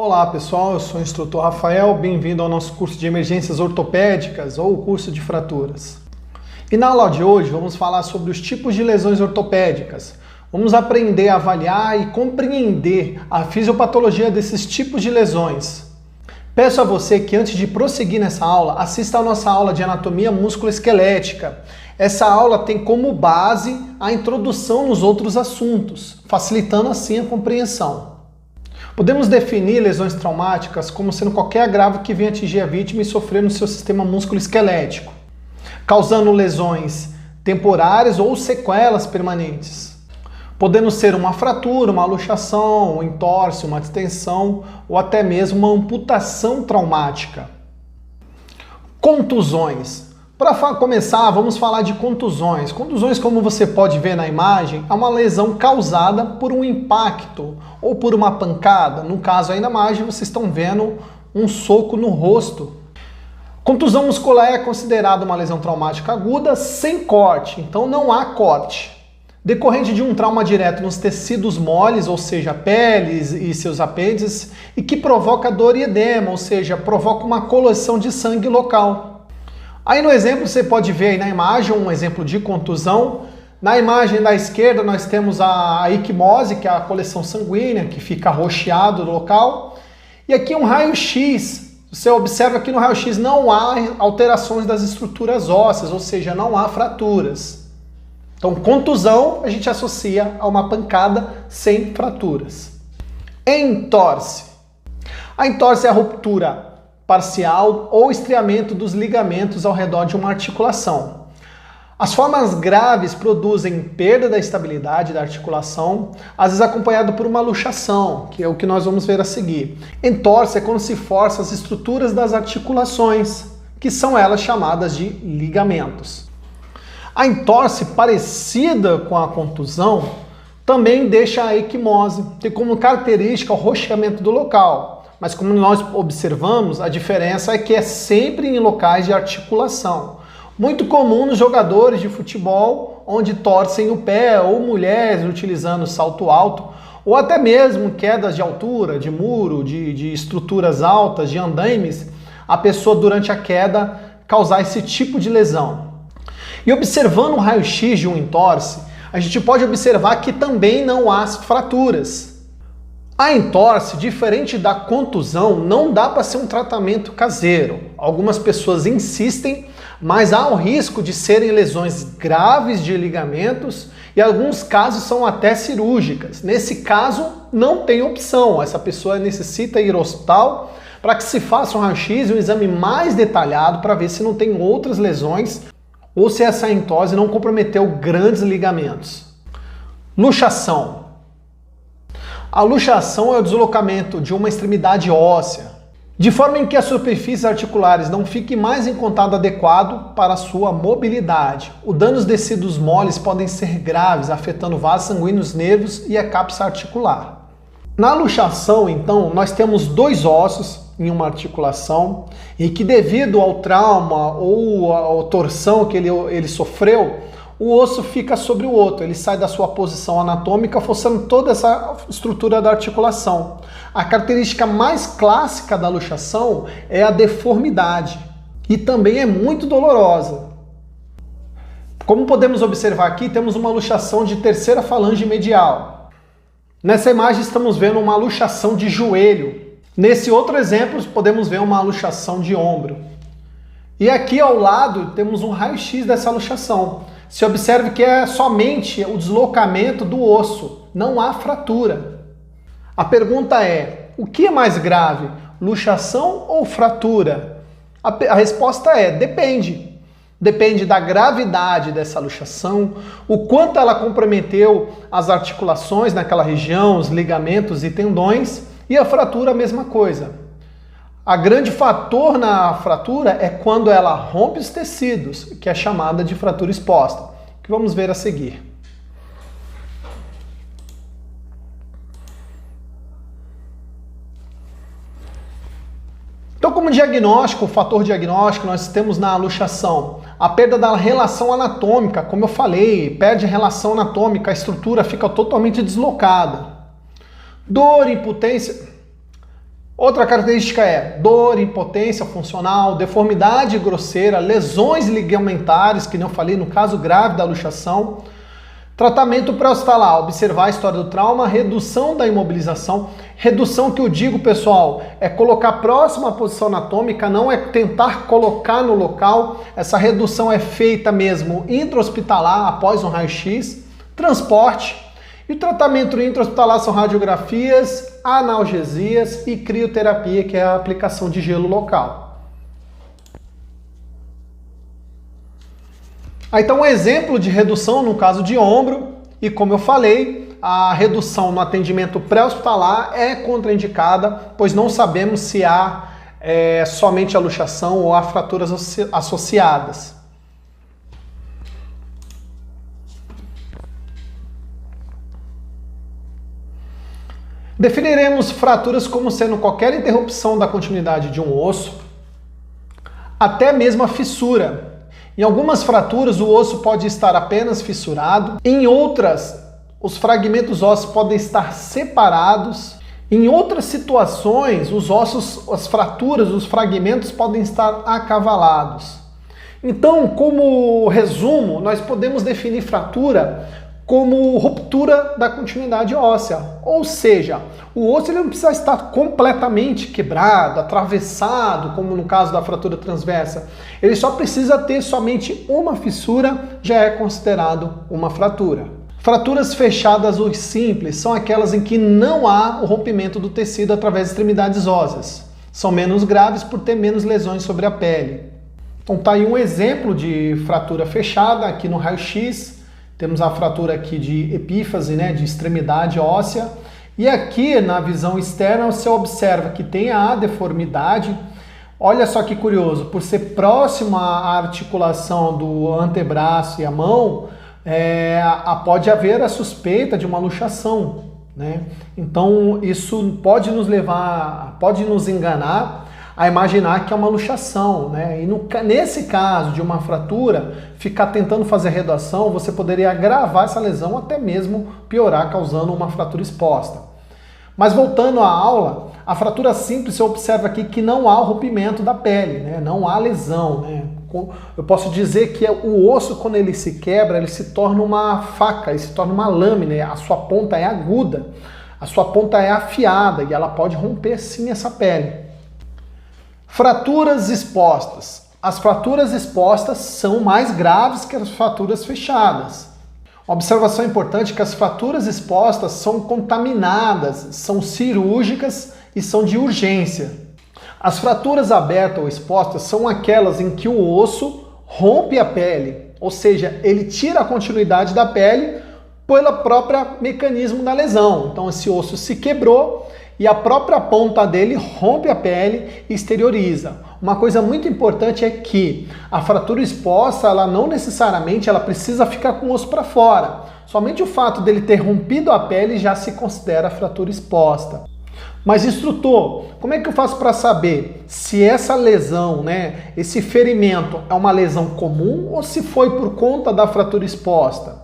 Olá pessoal, eu sou o instrutor Rafael, bem-vindo ao nosso curso de emergências ortopédicas ou curso de fraturas. E na aula de hoje vamos falar sobre os tipos de lesões ortopédicas. Vamos aprender a avaliar e compreender a fisiopatologia desses tipos de lesões. Peço a você que antes de prosseguir nessa aula, assista a nossa aula de anatomia músculo-esquelética. Essa aula tem como base a introdução nos outros assuntos, facilitando assim a compreensão. Podemos definir lesões traumáticas como sendo qualquer agravo que venha atingir a vítima e sofrer no seu sistema músculo-esquelético, causando lesões temporárias ou sequelas permanentes, podendo ser uma fratura, uma luxação, um entorse, uma distensão ou até mesmo uma amputação traumática. Contusões. Para começar, vamos falar de contusões. Contusões, como você pode ver na imagem, é uma lesão causada por um impacto ou por uma pancada. No caso aí na imagem, vocês estão vendo um soco no rosto. Contusão muscular é considerada uma lesão traumática aguda sem corte, então não há corte. Decorrente de um trauma direto nos tecidos moles, ou seja, peles e seus apêndices, e que provoca dor e edema, ou seja, provoca uma coleção de sangue local. Aí no exemplo você pode ver aí na imagem um exemplo de contusão. Na imagem da esquerda nós temos a equimose, que é a coleção sanguínea, que fica roxeado no local. E aqui um raio-x. Você observa que no raio-x não há alterações das estruturas ósseas, ou seja, não há fraturas. Então contusão a gente associa a uma pancada sem fraturas. Entorse. A entorse é a ruptura parcial ou estriamento dos ligamentos ao redor de uma articulação. As formas graves produzem perda da estabilidade da articulação, às vezes acompanhado por uma luxação, que é o que nós vamos ver a seguir. Entorse é quando se força as estruturas das articulações, que são elas chamadas de ligamentos. A entorse, parecida com a contusão, também deixa a equimose, tem como característica o roxeamento do local. Mas como nós observamos, a diferença é que é sempre em locais de articulação. Muito comum nos jogadores de futebol, onde torcem o pé, ou mulheres utilizando salto alto, ou até mesmo quedas de altura, de muro, de estruturas altas, de andaimes, a pessoa durante a queda causar esse tipo de lesão. E observando o raio-x de um entorse, a gente pode observar que também não há fraturas. A entorse, diferente da contusão, não dá para ser um tratamento caseiro. Algumas pessoas insistem, mas há o risco de serem lesões graves de ligamentos e alguns casos são até cirúrgicas. Nesse caso, não tem opção. Essa pessoa necessita ir ao hospital para que se faça um raio-x e um exame mais detalhado para ver se não tem outras lesões ou se essa entorse não comprometeu grandes ligamentos. Luxação. A luxação é o deslocamento de uma extremidade óssea, de forma em que as superfícies articulares não fiquem mais em contato adequado para a sua mobilidade. O dano aos tecidos moles podem ser graves, afetando vasos sanguíneos, nervos e a cápsula articular. Na luxação, então, nós temos dois ossos em uma articulação e que devido ao trauma ou à torção que ele sofreu, o osso fica sobre o outro, ele sai da sua posição anatômica, forçando toda essa estrutura da articulação. A característica mais clássica da luxação é a deformidade e também é muito dolorosa. Como podemos observar aqui, temos uma luxação de terceira falange medial. Nessa imagem estamos vendo uma luxação de joelho. Nesse outro exemplo podemos ver uma luxação de ombro. E aqui ao lado temos um raio-x dessa luxação. Se observe que é somente o deslocamento do osso, não há fratura. A pergunta é, o que é mais grave, luxação ou fratura? A resposta é, depende. Depende da gravidade dessa luxação, o quanto ela comprometeu as articulações naquela região, os ligamentos e tendões, e a fratura a mesma coisa. A grande fator na fratura é quando ela rompe os tecidos, que é chamada de fratura exposta, que vamos ver a seguir. Então, como diagnóstico, o fator diagnóstico, nós temos na luxação a perda da relação anatômica, como eu falei, perde a relação anatômica, a estrutura fica totalmente deslocada. Dor, impotência. Outra característica é dor, impotência funcional, deformidade grosseira, lesões ligamentares, que não falei no caso grave da luxação. Tratamento pré-hospitalar, observar a história do trauma, redução da imobilização. Redução que eu digo, pessoal, é colocar próximo à posição anatômica, não é tentar colocar no local. Essa redução é feita mesmo intra-hospitalar, após um raio-x. Transporte. E o tratamento intra-hospitalar são radiografias, analgesias e crioterapia, que é a aplicação de gelo local. Então, um exemplo de redução no caso de ombro, e como eu falei, a redução no atendimento pré-hospitalar é contraindicada, pois não sabemos se há somente a luxação ou há fraturas associadas. Definiremos fraturas como sendo qualquer interrupção da continuidade de um osso, até mesmo a fissura. Em algumas fraturas, o osso pode estar apenas fissurado, em outras, os fragmentos ósseos podem estar separados. Em outras situações, os ossos, as fraturas, os fragmentos podem estar acavalados. Então, como resumo, nós podemos definir fratura como ruptura da continuidade óssea. Ou seja, o osso ele não precisa estar completamente quebrado, atravessado, como no caso da fratura transversa. Ele só precisa ter somente uma fissura, já é considerado uma fratura. Fraturas fechadas ou simples são aquelas em que não há o rompimento do tecido através de extremidades ósseas. São menos graves por ter menos lesões sobre a pele. Então tá aí um exemplo de fratura fechada aqui no raio-x. Temos a fratura aqui de epífise, né, de extremidade óssea. E aqui na visão externa você observa que tem a deformidade. Olha só que curioso, por ser próxima à articulação do antebraço e a mão, pode haver a suspeita de uma luxação, né? Então isso pode nos levar, pode nos enganar a imaginar que é uma luxação, né? E nesse caso de uma fratura, ficar tentando fazer redução, você poderia agravar essa lesão, até mesmo piorar, causando uma fratura exposta. Mas voltando à aula, a fratura simples, você observa aqui que não há o rompimento da pele, né? Não há lesão, né? Eu posso dizer que o osso, quando ele se quebra, ele se torna uma faca, ele se torna uma lâmina, a sua ponta é aguda, a sua ponta é afiada e ela pode romper sim essa pele. Fraturas expostas. As fraturas expostas são mais graves que as fraturas fechadas. Uma observação importante é que as fraturas expostas são contaminadas, são cirúrgicas e são de urgência. As fraturas abertas ou expostas são aquelas em que o osso rompe a pele, ou seja, ele tira a continuidade da pele pelo próprio mecanismo da lesão. Então esse osso se quebrou e a própria ponta dele rompe a pele e exterioriza. Uma coisa muito importante é que a fratura exposta, ela não necessariamente ela precisa ficar com o osso para fora. Somente o fato dele ter rompido a pele já se considera fratura exposta. Mas instrutor, como é que eu faço para saber se essa lesão, né, esse ferimento é uma lesão comum ou se foi por conta da fratura exposta?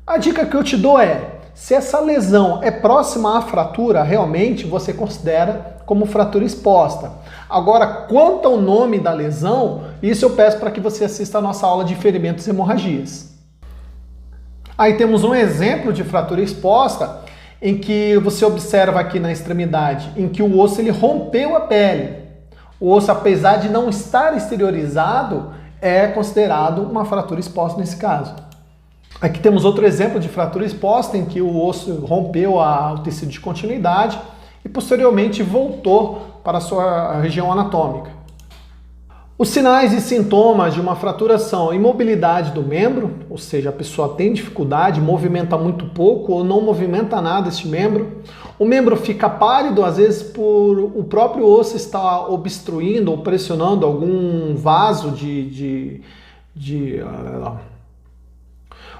A dica que eu te dou é: se essa lesão é próxima à fratura, realmente você considera como fratura exposta. Agora, quanto ao nome da lesão, isso eu peço para que você assista a nossa aula de ferimentos e hemorragias. Aí temos um exemplo de fratura exposta, em que você observa aqui na extremidade, em que o osso ele rompeu a pele. O osso, apesar de não estar exteriorizado, é considerado uma fratura exposta nesse caso. Aqui temos outro exemplo de fratura exposta, em que o osso rompeu o tecido de continuidade e posteriormente voltou para a sua região anatômica. Os sinais e sintomas de uma fratura são imobilidade do membro, ou seja, a pessoa tem dificuldade, movimenta muito pouco ou não movimenta nada este membro. O membro fica pálido, às vezes por o próprio osso estar obstruindo ou pressionando algum vaso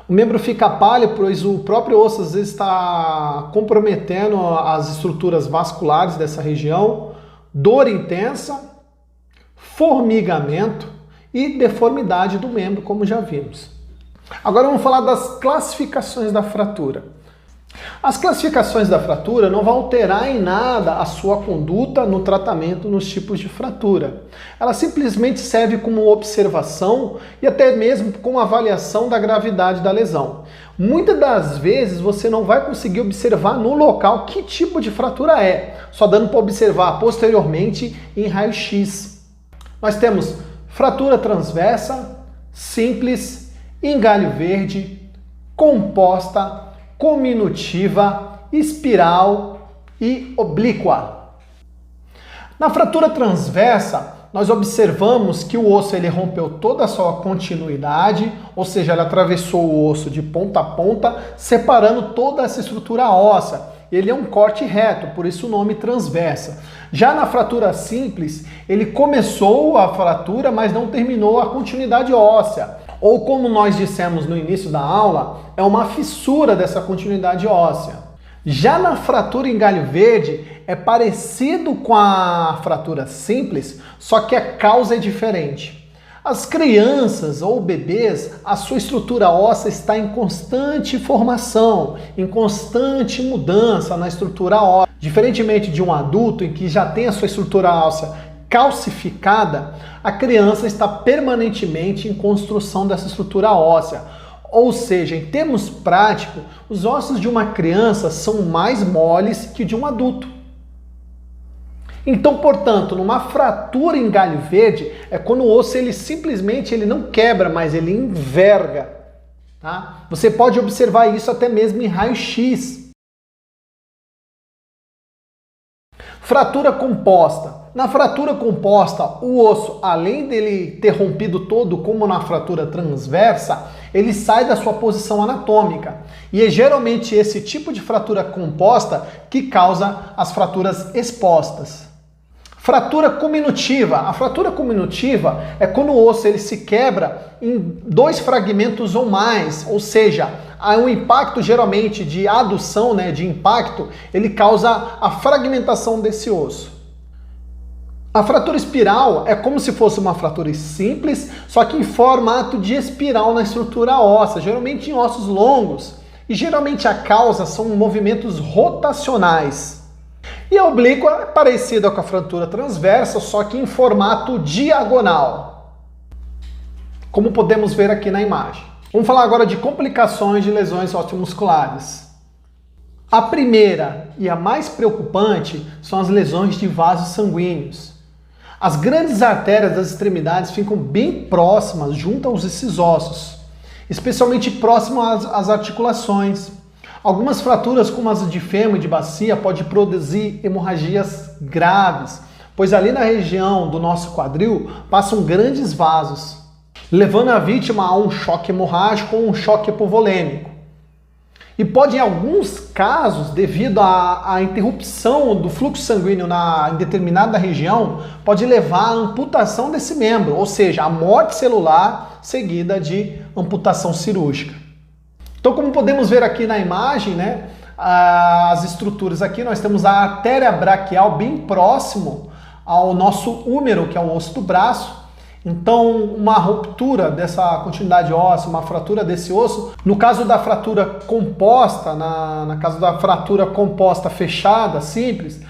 O membro fica pálido, pois o próprio osso às vezes está comprometendo as estruturas vasculares dessa região, dor intensa, formigamento e deformidade do membro, como já vimos. Agora vamos falar das classificações da fratura. As classificações da fratura não vão alterar em nada a sua conduta no tratamento nos tipos de fratura. Ela simplesmente serve como observação e até mesmo como avaliação da gravidade da lesão. Muitas das vezes você não vai conseguir observar no local que tipo de fratura é, só dando para observar posteriormente em raio-x. Nós temos fratura transversa, simples, em galho verde, composta, cominutiva, espiral e oblíqua. Na fratura transversa, nós observamos que o osso ele rompeu toda a sua continuidade, ou seja, ele atravessou o osso de ponta a ponta, separando toda essa estrutura óssea. Ele é um corte reto, por isso o nome transversa. Já na fratura simples, ele começou a fratura, mas não terminou a continuidade óssea. Ou como nós dissemos no início da aula, é uma fissura dessa continuidade óssea. Já na fratura em galho verde, é parecido com a fratura simples, só que a causa é diferente. As crianças ou bebês, a sua estrutura óssea está em constante formação, em constante mudança na estrutura óssea. Diferentemente de um adulto em que já tem a sua estrutura óssea calcificada, a criança está permanentemente em construção dessa estrutura óssea. Ou seja, em termos práticos, os ossos de uma criança são mais moles que de um adulto. Então, portanto, numa fratura em galho verde, é quando o osso ele simplesmente não quebra, mas ele enverga. Tá? Você pode observar isso até mesmo em raio-x. Fratura composta. Na fratura composta, o osso, além dele ter rompido todo, como na fratura transversa, ele sai da sua posição anatômica. E é geralmente esse tipo de fratura composta que causa as fraturas expostas. Fratura cominutiva. A fratura cominutiva é quando o osso ele se quebra em dois fragmentos ou mais, ou seja, há um impacto geralmente de adução, de impacto, ele causa a fragmentação desse osso. A fratura espiral é como se fosse uma fratura simples, só que em formato de espiral na estrutura óssea, geralmente em ossos longos. E geralmente a causa são movimentos rotacionais. E a oblíqua é parecida com a fratura transversa, só que em formato diagonal, como podemos ver aqui na imagem. Vamos falar agora de complicações de lesões osteomusculares. A primeira e a mais preocupante são as lesões de vasos sanguíneos. As grandes artérias das extremidades ficam bem próximas junto aos esses ossos, especialmente próximas às articulações. Algumas fraturas, como as de fêmur e de bacia, podem produzir hemorragias graves, pois ali na região do nosso quadril passam grandes vasos, levando a vítima a um choque hemorrágico ou um choque hipovolêmico. E pode, em alguns casos, devido à interrupção do fluxo sanguíneo em determinada região, pode levar à amputação desse membro, ou seja, a morte celular seguida de amputação cirúrgica. Então, como podemos ver aqui na imagem, as estruturas aqui, nós temos a artéria braquial bem próximo ao nosso húmero, que é o osso do braço. Então, uma ruptura dessa continuidade óssea, uma fratura desse osso, no caso da fratura composta, na caso da fratura composta fechada, simples,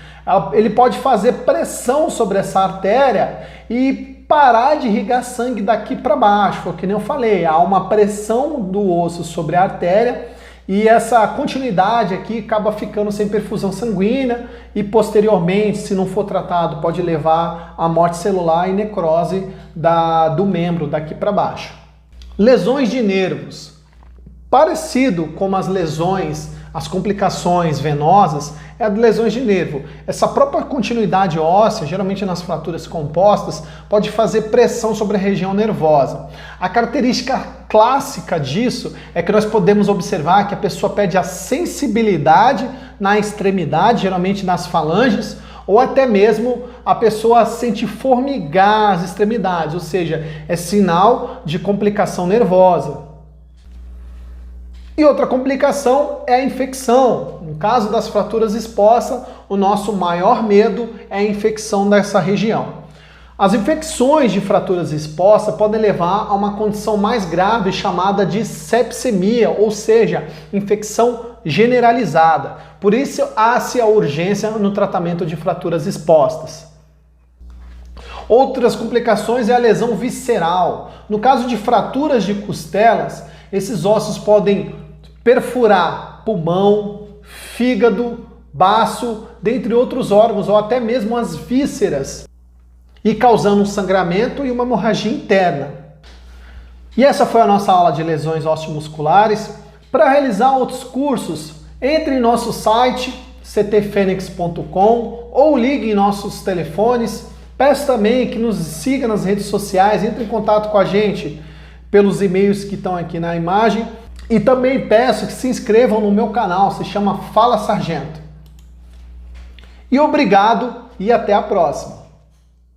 ele pode fazer pressão sobre essa artéria e parar de irrigar sangue daqui para baixo. Foi o que nem eu falei, há uma pressão do osso sobre a artéria e essa continuidade aqui acaba ficando sem perfusão sanguínea e posteriormente, se não for tratado, pode levar à morte celular e necrose do membro daqui para baixo. Lesões de nervos. Parecido com as lesões, as complicações venosas, é a de lesões de nervo. Essa própria continuidade óssea, geralmente nas fraturas compostas, pode fazer pressão sobre a região nervosa. A característica clássica disso é que nós podemos observar que a pessoa perde a sensibilidade na extremidade, geralmente nas falanges, ou até mesmo a pessoa sente formigar as extremidades, ou seja, é sinal de complicação nervosa. E outra complicação é a infecção. No caso das fraturas expostas, o nosso maior medo é a infecção dessa região. As infecções de fraturas expostas podem levar a uma condição mais grave chamada de sepsemia, ou seja, infecção generalizada. Por isso, há-se a urgência no tratamento de fraturas expostas. Outras complicações é a lesão visceral. No caso de fraturas de costelas, esses ossos podem perfurar pulmão, fígado, baço, dentre outros órgãos, ou até mesmo as vísceras, e causando um sangramento e uma hemorragia interna. E essa foi a nossa aula de lesões osteomusculares. Para realizar outros cursos, entre em nosso site ctfenix.com ou ligue em nossos telefones. Peço também que nos siga nas redes sociais, entre em contato com a gente pelos e-mails que estão aqui na imagem. E também peço que se inscrevam no meu canal, se chama Fala Sargento. E obrigado e até a próxima.